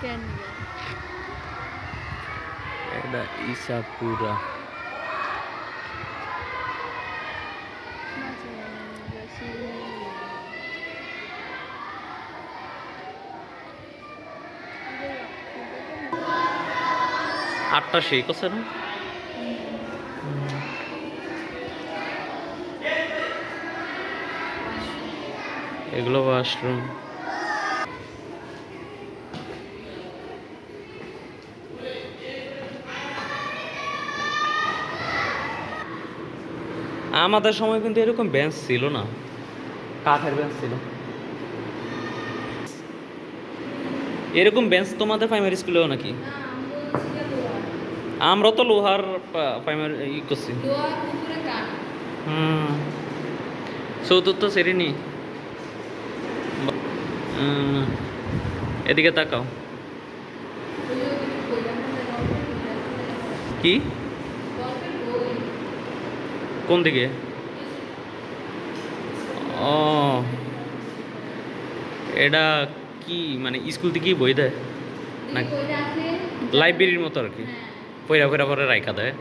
কেন এটা ইসাপুরা। আটটা শেখ আছে না? এগুলো ওয়াশরুম। আমাদের সময় কিন্তু এরকম বেঞ্চ ছিল না, কাঠের বেঞ্চ ছিল। এরকম বেঞ্চ তোমাদের প্রাইমারি স্কুলেও নাকি? আমরা তো লোহার প্রাইমারি ই করছি। হুম, চতুর্থ শ্রেণী। এদিকে তাকাও। কি কোন দিকে? ও, এটা কি মানে স্কুল থেকে বই দেয় না লাইব্রেরির মতো আর কি? পয়রা পয়রা করে রাখা দেয়।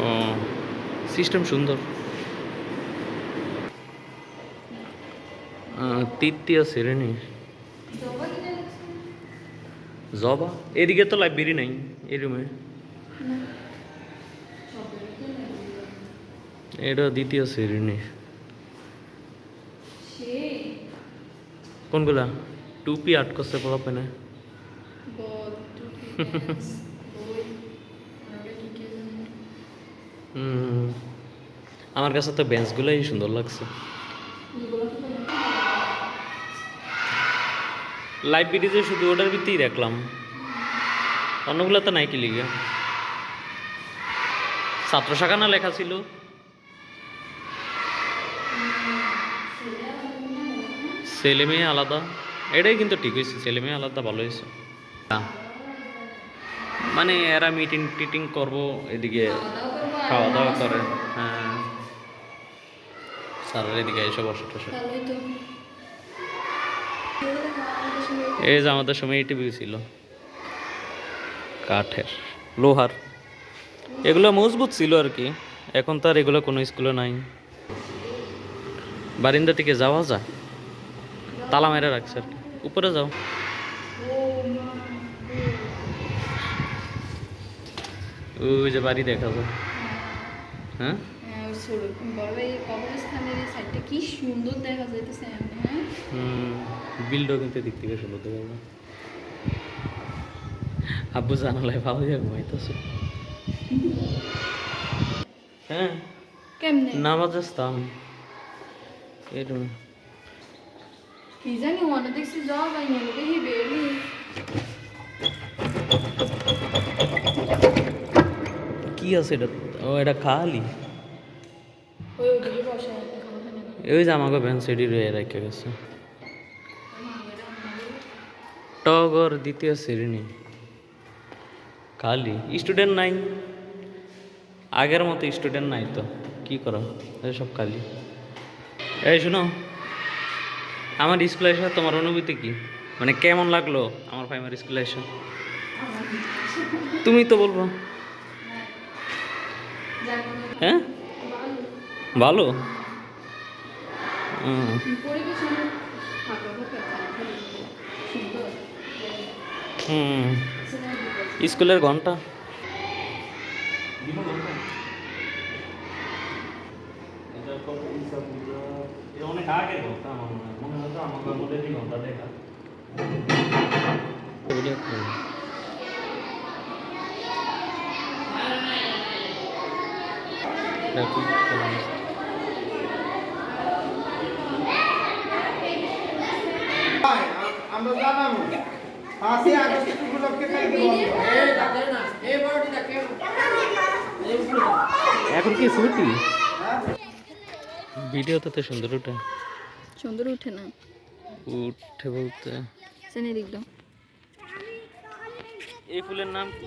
ও, সিস্টেম সুন্দর। তৃতীয় শ্রেণী। জবা, এদিকে তো লাইব্রেরি নাই এই রুমে। এটা দ্বিতীয় শ্রেণী। কোনগুলা? টুপি আট করছে পড়া পেনে। আমার কাছে তো বেঞ্চগুলোই সুন্দর লাগছে। লাইব্রেরিতে শুধু ওটার ভিত্তিই দেখলাম, অন্যগুলো তো নাই। কি লিগে ছাত্র শাখা না লেখা ছিল? ছেলে মেয়ে আলাদা, এটাই কিন্তু ঠিক হয়েছে। ছেলে মেয়ে আলাদা ভালো হয়েছে। মানে এরা মিটিং টিটিং করবো, এদিকে খাওয়া দাওয়া করে। হ্যাঁ, স্যারের এদিকে এসে বসে টসে। এই যে আমাদের সময় টিভি ছিল কাঠের, লোহার, এগুলো মজবুত ছিল আর কি। এখন তো আর এগুলো কোনো স্কুলে নাই। বারিন্দা থেকে যাওয়া যায়, তালা মেরে রাখছে আর কি। উপরে যাও। ওই যে বাড়ি দেখা যায়। হ্যাঁ, কি সুন্দর দেখা যাইতেছে। বিলটাও কিন্তু দিক থেকে সুন্দর দেখা যায়। আব্বু জানালায় ভালো যায় ঘুমাইতেছে। হ্যাঁ, কেমনে নামাজ আসতাম এরকম। কি জানি মনে দেখছি যাওয়া যায় না দেখি বেরি। কি আছে এটা? ও, এটা খালি ওই ওদিকে বসে ওই যে আমাকে ভ্যান সেডি রয়ে রেখে গেছে। টগর দ্বিতীয় শ্রেণী খালি, স্টুডেন্ট নাই। আগের মতো স্টুডেন্ট নাই তো কি করা, সব খালি। এই শুনো, আমার স্কুলে এসে তোমার অনুভূতি কি? মানে কেমন লাগলো আমার প্রাইমারি স্কুলে এসে? তুমি তো বলবো। হ্যাঁ, ভালো। স্কুলের ঘন্টা অনেক আগের ঘন্টা, আমার মনে হতো আমাকে আমাদের এই ঘন্টা দেখা। আমরা জানাবো 5ই আগস্ট উপলক্ষে কালকে এখন কি ছুটি? ভিডিওতে তো সুন্দর উঠে। সুন্দর উঠে না, উঠে বলতে সেনে দিক দাও। এই ফুলের নাম কি?